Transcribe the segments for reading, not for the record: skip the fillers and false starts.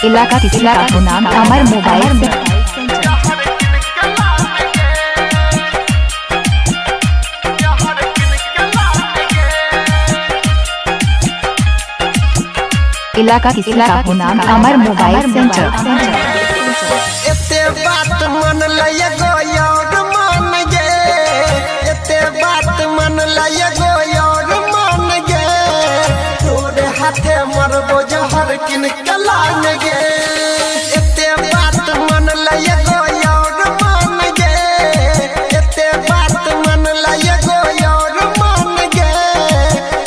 इलाका किसी का नाम अमर मोबाइल सेंटर। इलाका किसी का नाम अमर मोबाइल सेंटर। एते बात मन लय गो यार मान गे, एते बात मन लय गो यार मान गे, तोरे हाथे मरबो जहर किन कलान गे। एते बात मन लय गो यार मान गे, एते बात मन लय गो यार मान गे,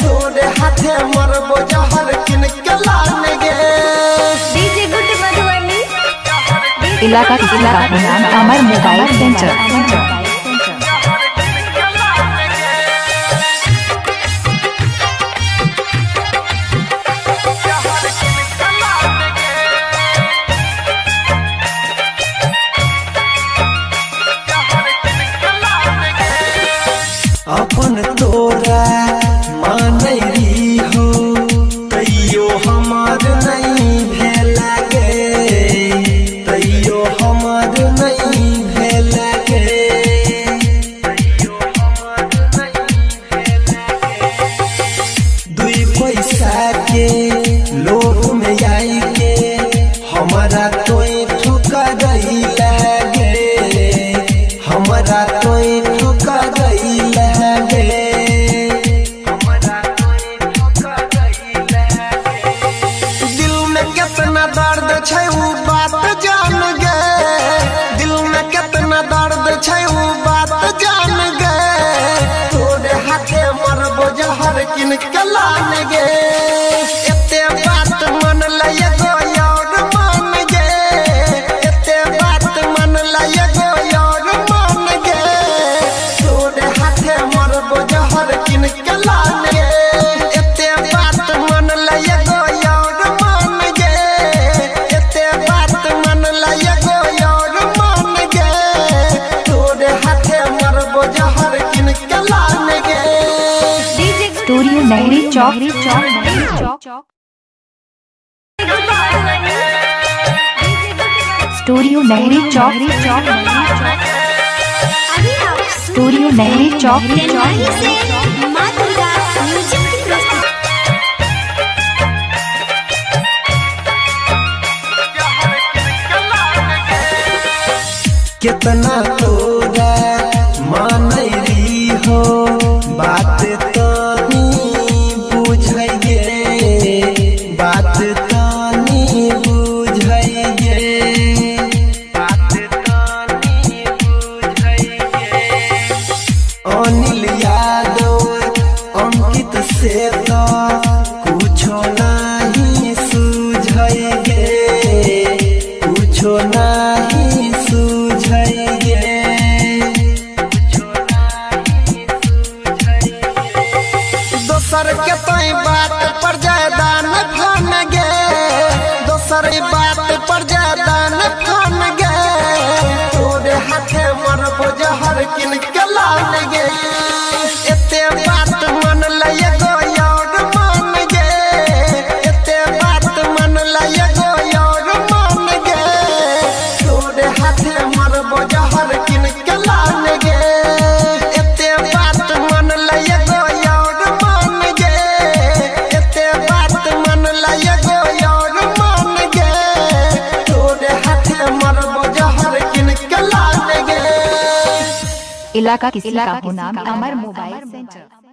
तोरे हाथे मरबो जहर किन कलान गे। इलाका किसी का नाम अमर मोबाइल सेंटर। अपन तोरा मानरी हो तैयो हमार नहीं भेला गे, तैयो हमार नहीं भेला गे, तैयो हमार नहीं भेला गे। दुई पैसा के लोभ में आई के हमारा तोय ठुका गई लागे, हमारा तोय ठुका गई लागे, हमारा तोय ठुका गई लागे। दिल में कितना दर्द छै उ बात जान गे, दिल में कितना दर्द छै उ बात जान गे, तोरे हाथे मरबो जहर किन कलान गे। एते बात मन लय गो यार मान गे, एते बात मन लय गो यार मान गे, तोरे हाथे मरबो जहर किन कलान गे। एते बात मन लय गो यार मान गे, एते बात मन लय गो यार मान गे, तोरे हाथे मरबो जहर किन कलान गे। स्टूडियो नहरी चौक। स्टूडियो नहरी चौक। स्टूडियो नहरी चौक। कितना तोरा मानरी हो बात तानी बुझै गे, बात तानी बुझै गे, बात तानी बुझै गे। अनिल यादव अंकित से तो कुछो नहीं सूझै गे, कुछो नहीं सूझै गे, कुछो नहीं सूझै गे। दोसर के तई बात पर ज्यादा न ध्यान गे, दोसर बात पर ज्यादा न ध्यान गे, तोरे हाथे मरबो जहर किन कलान गे। एते बात मन लय गो यार मान गे, एते बात मन लय गो यार मान गे, तोरे हाथे मरबो जहर किन कलान गे। एते बात मन लय गो यार मान गे, एते बात मन लय गो यार मान गे, तोरे हाथे मरबो जहर किन कलान गे। इलाका किसी का नाम अमर मोबाइल सेंटर।